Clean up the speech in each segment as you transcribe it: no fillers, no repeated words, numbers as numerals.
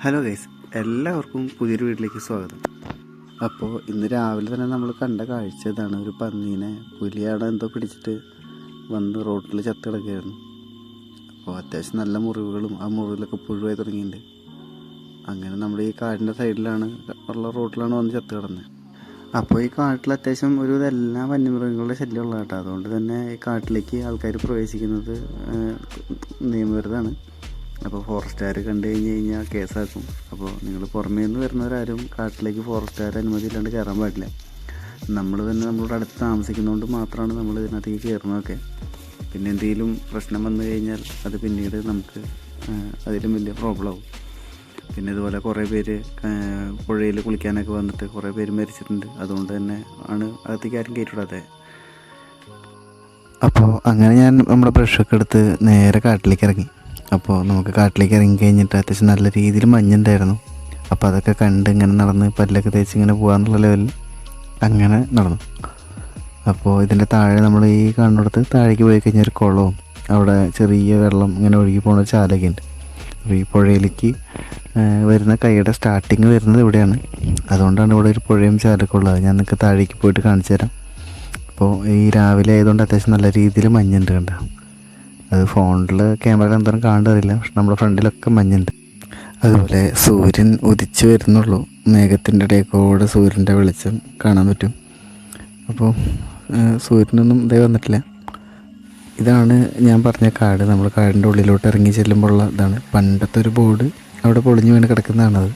Hello guys, എല്ലാവർക്കും പുതിയൊരു വീട്ടിലേക്ക് സ്വാഗതം. അപ്പോൾ ഇന്ന് രാവിലെ തന്നെ നമ്മൾ കണ്ട കാഴ്ച ഇതാണ്. ഒരു പന്നീനെ പുലിയാടെ എന്തോ പിടിച്ചിട്ട് വന്ന് റോഡിൽ ചത്ത് കിടക്കുകയായിരുന്നു. അപ്പോൾ അത്യാവശ്യം നല്ല മുറിവുകളും ആ മുറിവിലൊക്കെ പുഴുവായി തുടങ്ങിയിട്ടുണ്ട്. അങ്ങനെ നമ്മുടെ ഈ കാടിൻ്റെ സൈഡിലാണ് ഉള്ള റോഡിലാണ് വന്ന് ചത്ത് കിടന്നത്. അപ്പോൾ ഈ കാട്ടിൽ അത്യാവശ്യം ഒരു എല്ലാ വന്യമൃഗങ്ങളുടെ ശല്യമുള്ള കേട്ടോ. അതുകൊണ്ട് തന്നെ ഈ കാട്ടിലേക്ക് ആൾക്കാർ പ്രവേശിക്കുന്നത് നിയമവിരുദ്ധമാണ്. അപ്പോൾ ഫോറസ്റ്റുകാർ കണ്ടു കഴിഞ്ഞാൽ കേസാക്കും. അപ്പോൾ നിങ്ങൾ പുറമേ നിന്ന് വരുന്നവരാരും കാട്ടിലേക്ക് ഫോറസ്റ്റുകാർ അനുമതി ഇല്ലാണ്ട് കയറാൻ പാടില്ല. നമ്മൾ തന്നെ നമ്മളോട് അടുത്ത് താമസിക്കുന്നതുകൊണ്ട് മാത്രമാണ് നമ്മൾ ഇതിനകത്തേക്ക് കയറുന്നതൊക്കെ. പിന്നെ എന്തെങ്കിലും പ്രശ്നം വന്നു കഴിഞ്ഞാൽ അത് പിന്നീട് നമുക്ക് അതിലും വലിയ പ്രോബ്ലം ആവും. പിന്നെ ഇതുപോലെ കുറേ പേര് പുഴയിൽ കുളിക്കാനൊക്കെ വന്നിട്ട് കുറേ പേര് മരിച്ചിട്ടുണ്ട്. അതുകൊണ്ട് തന്നെ ആണ് അകത്തേക്ക് ആരും കയറ്റിവിടാതെ. അപ്പോൾ അങ്ങനെ ഞാൻ നമ്മുടെ ബ്രഷൊക്കെ എടുത്ത് നേരെ കാട്ടിലേക്ക് ഇറങ്ങി. അപ്പോൾ നമുക്ക് കാട്ടിലേക്ക് ഇറങ്ങി കഴിഞ്ഞിട്ട് അത്യാവശ്യം നല്ല രീതിയിൽ മഞ്ഞുണ്ടായിരുന്നു. അപ്പോൾ അതൊക്കെ കണ്ട് ഇങ്ങനെ നടന്ന് പല്ലൊക്കെ തേച്ച് ഇങ്ങനെ പോകാമെന്നുള്ള ലെവലിൽ അങ്ങനെ നടന്നു. അപ്പോൾ ഇതിൻ്റെ താഴെ നമ്മൾ ഈ കാണുന്നിടത്ത് താഴേക്ക് പോയി കഴിഞ്ഞാൽ ഒരു കുളവും അവിടെ ചെറിയ വെള്ളം ഇങ്ങനെ ഒഴുകി പോകുന്ന ഒരു ചാലൊക്കെ ഉണ്ട്. അപ്പോൾ ഈ പുഴയിലേക്ക് വരുന്ന കൈയുടെ സ്റ്റാർട്ടിങ് വരുന്നത് ഇവിടെയാണ്. അതുകൊണ്ടാണ് ഇവിടെ ഒരു പുഴയും ചാലൊക്കെ ഉള്ളത്. ഞാൻ നിങ്ങൾക്ക് താഴേക്ക് പോയിട്ട് കാണിച്ചു തരാം. അപ്പോൾ ഈ രാവിലെ ആയതുകൊണ്ട് അത്യാവശ്യം നല്ല രീതിയിൽ മഞ്ഞുണ്ട് കണ്ട. അത് ഫോണിൽ ക്യാമറയിൽ എന്തായാലും കാണാറില്ല, പക്ഷെ നമ്മുടെ ഫ്രണ്ടിലൊക്കെ മഞ്ഞുണ്ട്. അതുപോലെ സൂര്യൻ ഉദിച്ച് വരുന്നുള്ളൂ. മേഘത്തിൻ്റെ ഇടയിൽക്കൂടെ സൂര്യൻ്റെ വെളിച്ചം കാണാൻ പറ്റും. അപ്പോൾ സൂര്യനൊന്നും ഇതേ വന്നിട്ടില്ല. ഇതാണ് ഞാൻ പറഞ്ഞ കാട്. നമ്മൾ കാടിൻ്റെ ഉള്ളിലോട്ട് ഇറങ്ങി ചെല്ലുമ്പോഴുള്ള ഇതാണ്. പണ്ടത്തെ ഒരു ബോർഡ് അവിടെ പൊളിഞ്ഞ് വീണ് കിടക്കുന്നതാണത്.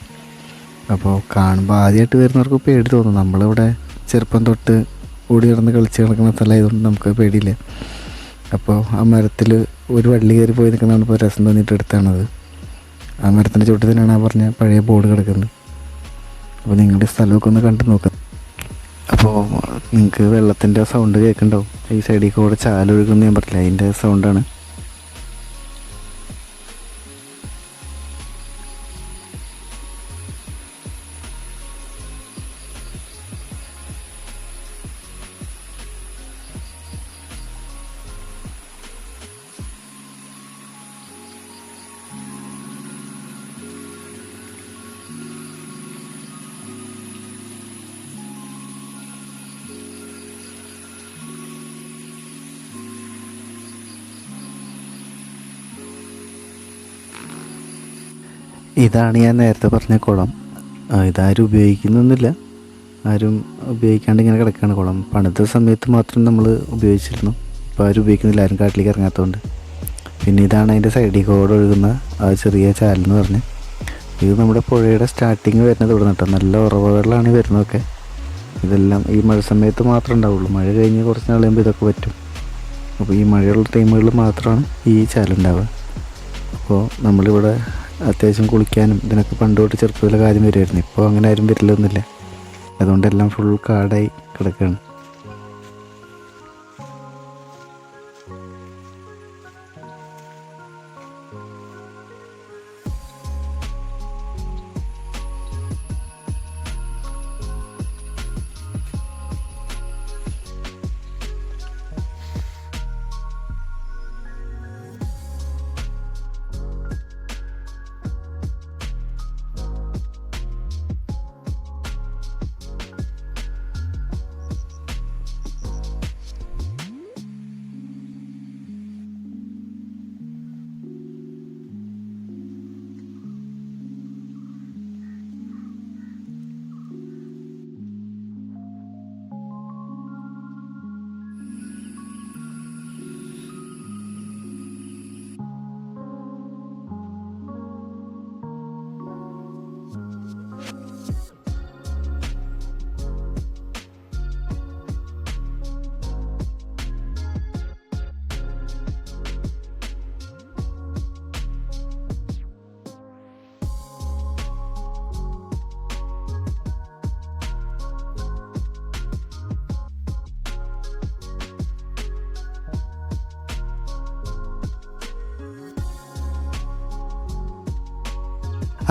അപ്പോൾ കാണുമ്പോൾ ആദ്യമായിട്ട് വരുന്നവർക്ക് പേടി തോന്നും. നമ്മളിവിടെ ചെറുപ്പം തൊട്ട് ഓടി കിടന്ന് കളിച്ച് കിടക്കുന്ന സ്ഥലമായതുകൊണ്ട് നമുക്ക് പേടിയില്ല. അപ്പോൾ ആ മരത്തിൽ ഒരു വള്ളി കയറി പോയി നിൽക്കുന്നതാണ് ഇപ്പോൾ രസം തോന്നിയിട്ട് എടുത്താണത്. ആ മരത്തിൻ്റെ ചുവട്ടിൽ തന്നെയാണ് ആ പറഞ്ഞ പഴയ ബോർഡ് കിടക്കുന്നത്. അപ്പോൾ നിങ്ങളുടെ സ്ഥലമൊക്കെ ഒന്ന് കണ്ടു നോക്കാം. അപ്പോൾ നിങ്ങൾക്ക് വെള്ളത്തിൻ്റെ സൗണ്ട് കേൾക്കുന്നുണ്ടാവും. ഈ സൈഡിൽ കൂടെ ചാലൊഴുകുമെന്ന് ഞാൻ പറഞ്ഞില്ല, അതിൻ്റെ സൗണ്ടാണ്. ഇതാണ് ഞാൻ നേരത്തെ പറഞ്ഞ കുളം. ഇതാരും ഉപയോഗിക്കുന്നൊന്നുമില്ല, ആരും ഉപയോഗിക്കാണ്ട് ഇങ്ങനെ കിടക്കുകയാണ് കുളം. പണിത സമയത്ത് മാത്രം നമ്മൾ ഉപയോഗിച്ചിരുന്നു. ഇപ്പോൾ ആരും ഉപയോഗിക്കുന്നില്ല, ആരും കാട്ടിലേക്ക് ഇറങ്ങാത്തതുകൊണ്ട്. പിന്നെ ഇതാണ് അതിൻ്റെ സൈഡിൽ കൂടെ ഒഴുകുന്ന ആ ചെറിയ ചാലെന്ന് പറഞ്ഞ്. ഇത് നമ്മുടെ പുഴയുടെ സ്റ്റാർട്ടിങ് വരുന്നത് ഇവിടെ നിന്നിട്ട് നല്ല ഉറവ വെള്ളമാണ് വരുന്നതൊക്കെ. ഇതെല്ലാം ഈ മഴ സമയത്ത് മാത്രമേ ഉണ്ടാവുള്ളൂ. മഴ കഴിഞ്ഞ് കുറച്ച് നാൾ കഴിയുമ്പോൾ ഇതൊക്കെ പറ്റും. അപ്പോൾ ഈ മഴയുള്ള ടൈമുകളിൽ മാത്രമാണ് ഈ ചാലുണ്ടാവുക. അപ്പോൾ നമ്മളിവിടെ അത്യാവശ്യം കുളിക്കാനും ഇതിനൊക്കെ പണ്ട് തൊട്ട് ചെറുപ്പത്തിലെ കാര്യം വരുമായിരുന്നു. ഇപ്പോൾ അങ്ങനെ ആരും വരില്ലൊന്നുമില്ല. അതുകൊണ്ടെല്ലാം ഫുൾ കാടായി കിടക്കുകയാണ്.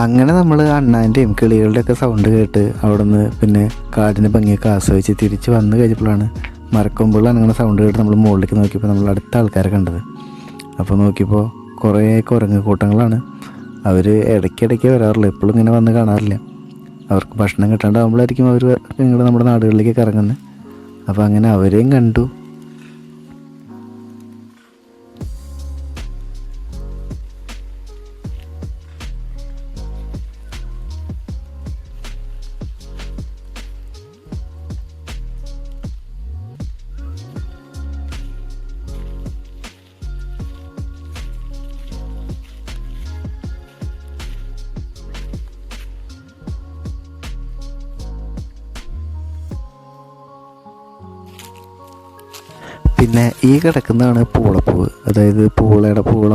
അങ്ങനെ നമ്മൾ അണ്ണാൻ്റെയും കിളികളുടെയൊക്കെ സൗണ്ട് കേട്ട് അവിടെ നിന്ന് പിന്നെ കാടിൻ്റെ ഭംഗിയൊക്കെ ആസ്വദിച്ച് തിരിച്ച് വന്നു കഴിഞ്ഞപ്പോഴാണ് മരക്കൊമ്പുകൾ അങ്ങനെ സൗണ്ട് കേട്ട് നമ്മൾ മുകളിലേക്ക് നോക്കിയപ്പോൾ നമ്മൾ അടുത്ത ആൾക്കാരെ കണ്ടത്. അപ്പോൾ നോക്കിയപ്പോൾ കുറേ കുരങ്ങ് കൂട്ടങ്ങളാണ് അവർ ഇടയ്ക്കിടയ്ക്ക് വരാറില്ല, എപ്പോഴും ഇങ്ങനെ വന്ന് കാണാറില്ല. അവർക്ക് ഭക്ഷണം കിട്ടാണ്ടാകുമ്പോഴായിരിക്കും അവർ ഇങ്ങോട്ട് നമ്മുടെ നാടുകളിലേക്ക് ഇറങ്ങുന്നത്. അപ്പോൾ അങ്ങനെ അവരെയും കണ്ടു. പിന്നെ ഈ കിടക്കുന്നതാണ് പൂളപ്പൂവ്, അതായത് പൂള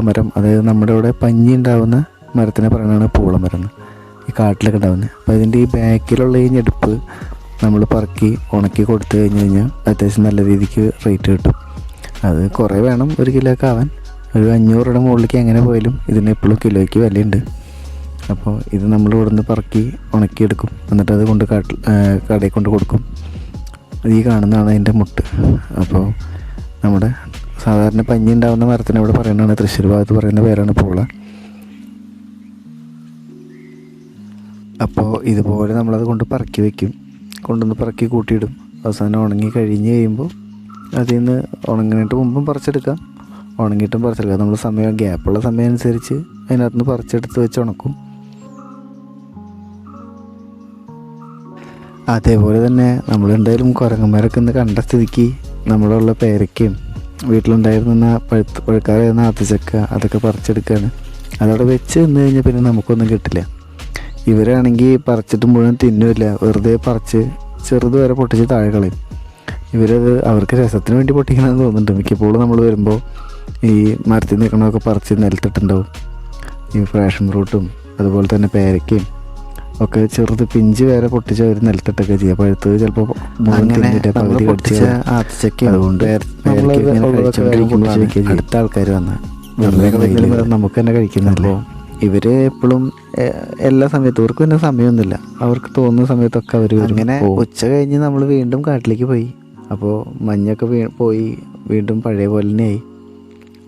മരം. അതായത് നമ്മുടെ ഇവിടെ പഞ്ഞി ഉണ്ടാവുന്ന മരത്തിനെ പറയുന്നതാണ് പൂളമരം എന്ന്, ഈ കാട്ടിലൊക്കെ ഉണ്ടാവുന്നത്. അപ്പോൾ ഇതിൻ്റെ ഈ ബാക്കിലുള്ള ഈ ഞെടുപ്പ് നമ്മൾ പറക്കി ഉണക്കി കൊടുത്തു കഴിഞ്ഞാൽ അത്യാവശ്യം നല്ല രീതിക്ക് റേറ്റ് കിട്ടും. അത് കുറേ വേണം 1 കിലോയൊക്കെ ആവാൻ. ഒരു 500 രൂപയുടെ മുകളിലേക്ക് എങ്ങനെ പോയാലും ഇതിന് എപ്പോഴും കിലോയ്ക്ക് വിലയുണ്ട്. അപ്പോൾ ഇത് നമ്മൾ ഇവിടുന്ന് പറക്കി ഉണക്കിയെടുക്കും, എന്നിട്ട് അത് കൊണ്ട് കടയിൽ കൊണ്ട് കൊടുക്കും. ഈ കാണുന്നതാണ് അതിൻ്റെ മുട്ട്. അപ്പോൾ നമ്മുടെ സാധാരണ പഞ്ഞി ഉണ്ടാകുന്ന മരത്തിന് ഇവിടെ പറയുന്നതാണ്, തൃശ്ശൂർ ഭാഗത്ത് പറയുന്ന പേരാണ് പൂള. അപ്പോൾ ഇതുപോലെ നമ്മളത് കൊണ്ട് പറക്കി വയ്ക്കും, കൊണ്ടുവന്ന് പറക്കി കൂട്ടിയിടും. അവസാനം ഉണങ്ങി കഴിഞ്ഞ് കഴിയുമ്പോൾ അതിൽ നിന്ന് ഉണങ്ങിയിട്ട് മുമ്പും പറിച്ചെടുക്കാം, ഉണങ്ങിയിട്ടും പറിച്ചെടുക്കാം. നമ്മൾ ഗ്യാപ്പുള്ള സമയം അനുസരിച്ച് അതിനകത്ത് നിന്ന് പറിച്ചെടുത്ത് വെച്ച് ഉണക്കും. അതേപോലെ തന്നെ നമ്മളെന്തായാലും കുരങ്ങന്മാരൊക്കെ ഇന്ന് കണ്ട സ്ഥിതിക്ക് നമ്മളുള്ള പേരയ്ക്കയും വീട്ടിലുണ്ടായിരുന്ന പഴുക്കാറായിരുന്ന ആത്തച്ചക്ക അതൊക്കെ പറിച്ചെടുക്കുകയാണ്. അതവിടെ വെച്ച് നിന്ന് കഴിഞ്ഞാൽ പിന്നെ നമുക്കൊന്നും കിട്ടില്ല. ഇവരാണെങ്കിൽ പറിച്ചിട്ട് മുഴുവൻ തിന്നുമില്ല, വെറുതെ പറിച്ച് ചെറുത് വരെ പൊട്ടിച്ച് താഴെ കളയും. ഇവരത് അവർക്ക് രസത്തിന് വേണ്ടി പൊട്ടിക്കണമെന്ന് തോന്നുന്നുണ്ട്. മിക്കപ്പോഴും നമ്മൾ വരുമ്പോൾ ഈ മരത്തിൽ നിൽക്കണമൊക്കെ പറിച്ച് നിലത്തിട്ടുണ്ടാവും. ഈ പാഷൻ ഫ്രൂട്ടും അതുപോലെ തന്നെ പേരയ്ക്കയും ഒക്കെ ചെറുത് പിഞ്ച് വരെ പൊട്ടിച്ച് അവർ നിലത്തിട്ടൊക്കെ ചെയ്യുക. പഴുത്തത് ചിലപ്പോൾ പകുതി കടിച്ച ആത്തച്ചക്ക. അതുകൊണ്ട് അടുത്ത ആൾക്കാർ വന്ന് നമുക്ക് തന്നെ കഴിക്കുന്നല്ലോ. ഇവർ എപ്പോഴും എല്ലാ സമയത്തും അവർക്ക് പിന്നെ സമയമൊന്നുമില്ല, അവർക്ക് തോന്നുന്ന സമയത്തൊക്കെ അവർ അങ്ങനെ. ഉച്ച കഴിഞ്ഞ് നമ്മൾ വീണ്ടും കാട്ടിലേക്ക് പോയി. അപ്പോൾ മഞ്ഞൊക്കെ പോയി വീണ്ടും പഴയ പോലെ തന്നെയായി.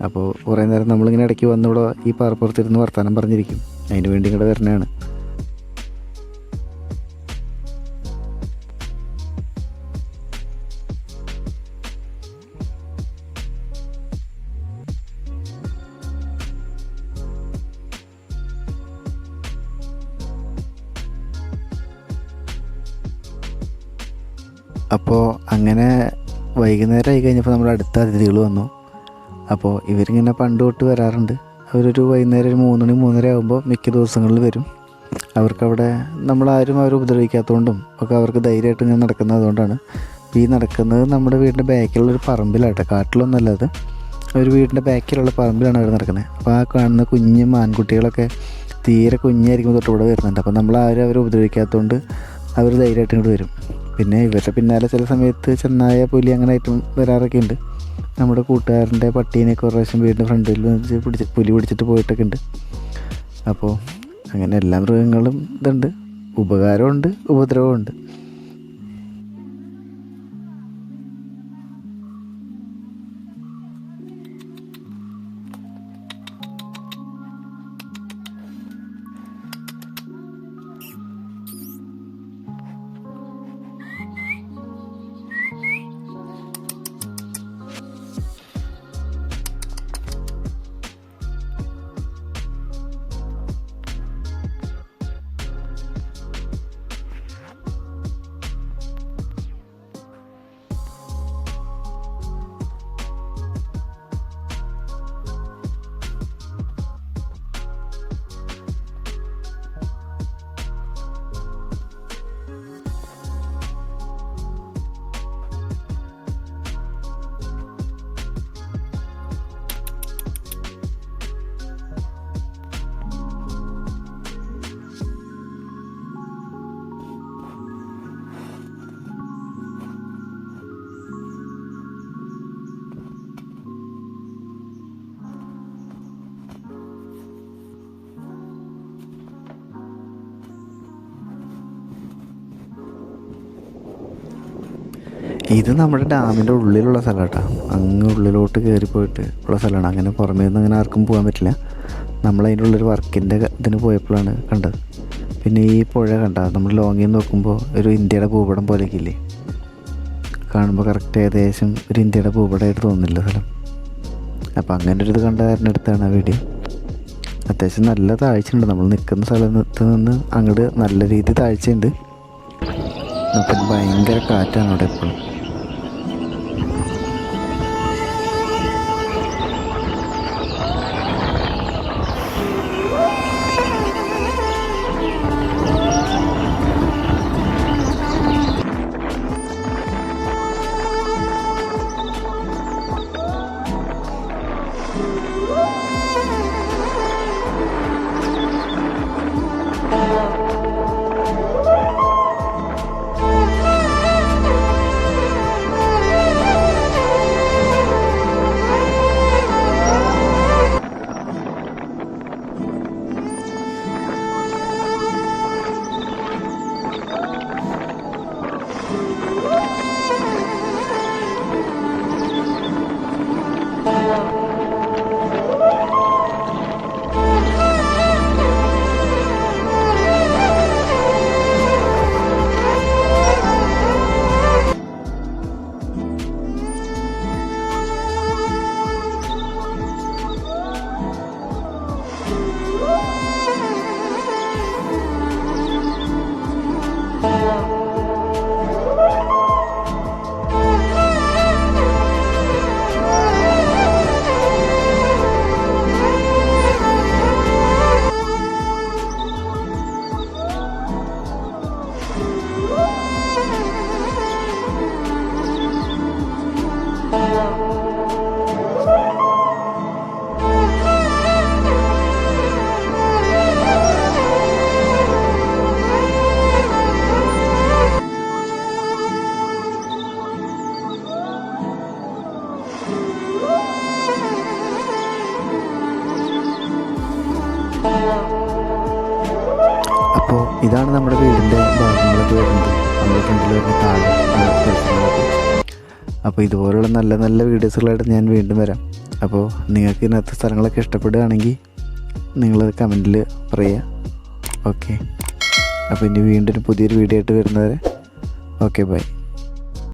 അപ്പോൾ കുറേ നേരം നമ്മളിങ്ങനെ ഇടയ്ക്ക് വന്നിവിടെ ഈ പാറപ്പുറത്തിരുന്ന് വർത്തമാനം പറഞ്ഞിരിക്കും. അതിന് വേണ്ടി ഇങ്ങോട്ട് വരണതാണ്. അപ്പോൾ അങ്ങനെ വൈകുന്നേരം ആയി കഴിഞ്ഞപ്പോൾ നമ്മുടെ അടുത്ത അതിഥികൾ വന്നു. അപ്പോൾ ഇവരിങ്ങനെ പണ്ട് തൊട്ട് വരാറുണ്ട്. അവരൊരു വൈകുന്നേരം ഒരു 3 മണി 3:30 ആകുമ്പോൾ മിക്ക ദിവസങ്ങളിൽ വരും. അവർക്കവിടെ നമ്മളാരും അവരെ ഉപദ്രവിക്കാത്തതുകൊണ്ടും ഒക്കെ അവർക്ക് ധൈര്യമായിട്ട് ഇങ്ങനെ നടക്കുന്നത് അതുകൊണ്ടാണ്. ഈ നടക്കുന്നത് നമ്മുടെ വീടിൻ്റെ ബാക്കിലുള്ളൊരു പറമ്പിലാട്ടെ, കാട്ടിലൊന്നുമല്ല. അത് ഒരു വീടിൻ്റെ ബാക്കിലുള്ള പറമ്പിലാണ് അവർ നടക്കുന്നത്. അപ്പോൾ ആ കാണുന്ന കുഞ്ഞു ആൺകുട്ടികളൊക്കെ തീരെ കുഞ്ഞായിരിക്കും തൊട്ടിവിടെ വരുന്നുണ്ട്. അപ്പോൾ നമ്മളാരും അവരെ ഉപദ്രവിക്കാത്തതുകൊണ്ട് അവർ ധൈര്യമായിട്ട് ഇങ്ങോട്ട് വരും. പിന്നെ ഇവരുടെ പിന്നാലെ ചില സമയത്ത് ചെന്നായ പുലി അങ്ങനെ ആയിട്ടും വരാറൊക്കെ ഉണ്ട്. നമ്മുടെ കൂട്ടുകാരൻ്റെ പട്ടീനെയൊക്കെ ഒരു പ്രാവശ്യം വീടിൻ്റെ ഫ്രണ്ടിൽ വെച്ച് പുലി പിടിച്ചിട്ട് പോയിട്ടൊക്കെ ഉണ്ട്. അപ്പോൾ അങ്ങനെ എല്ലാ മൃഗങ്ങളും ഇതുണ്ട്, ഉപകാരമുണ്ട് ഉപദ്രവമുണ്ട്. ഇത് നമ്മുടെ ഡാമിൻ്റെ ഉള്ളിലുള്ള സ്ഥലം കേട്ടോ. അങ്ങ് ഉള്ളിലോട്ട് കയറിപ്പോയിട്ട് ഉള്ള സ്ഥലമാണ്. അങ്ങനെ പുറമേ നിന്ന് അങ്ങനെ ആർക്കും പോകാൻ പറ്റില്ല. നമ്മളതിൻ്റെ ഉള്ളൊരു വർക്കിൻ്റെ ഇതിന് പോയപ്പോഴാണ് കണ്ടത്. പിന്നെ ഈ പുഴ കണ്ട നമ്മൾ ലോങ്ങിൽ നിന്ന് നോക്കുമ്പോൾ ഒരു ഇന്ത്യയുടെ ഭൂപടം പോലെയൊക്കെ ഇല്ലേ, കാണുമ്പോൾ കറക്റ്റ് ഏകദേശം ഒരു ഇന്ത്യയുടെ ഭൂപടമായിട്ട് തോന്നുന്നില്ല സ്ഥലം. അപ്പോൾ അങ്ങനെ ഒരു ഇത് കണ്ട കാരണം എടുത്താണ് ആ വീഡിയോ. അത്യാവശ്യം നല്ല താഴ്ചയുണ്ട്, നമ്മൾ നിൽക്കുന്ന സ്ഥലത്ത് നിന്ന് അങ്ങോട്ട് നല്ല രീതിയിൽ താഴ്ചയുണ്ട്. പിന്നെ ഭയങ്കര കാറ്റാണ് അവിടെ എപ്പോഴും. അപ്പോൾ ഇതാണ് നമ്മുടെ വീടിൻ്റെ ഭാഗങ്ങളൊക്കെ വരുന്നത്, നമ്മുടെ ഫ്രണ്ടിൽ വരുന്ന താഴെ പരിസരങ്ങളൊക്കെ. അപ്പോൾ ഇതുപോലുള്ള നല്ല നല്ല വീഡിയോസുകളായിട്ട് ഞാൻ വീണ്ടും വരാം. അപ്പോൾ നിങ്ങൾക്ക് ഇന്നത്തെ സ്ഥലങ്ങളൊക്കെ ഇഷ്ടപ്പെടുകയാണെങ്കിൽ നിങ്ങൾ കമൻറ്റിൽ പറയുക. ഓക്കെ, അപ്പോൾ ഇനി വീണ്ടും പുതിയൊരു വീഡിയോ ആയിട്ട് വരുന്നവരെ ഓക്കെ, ബൈ.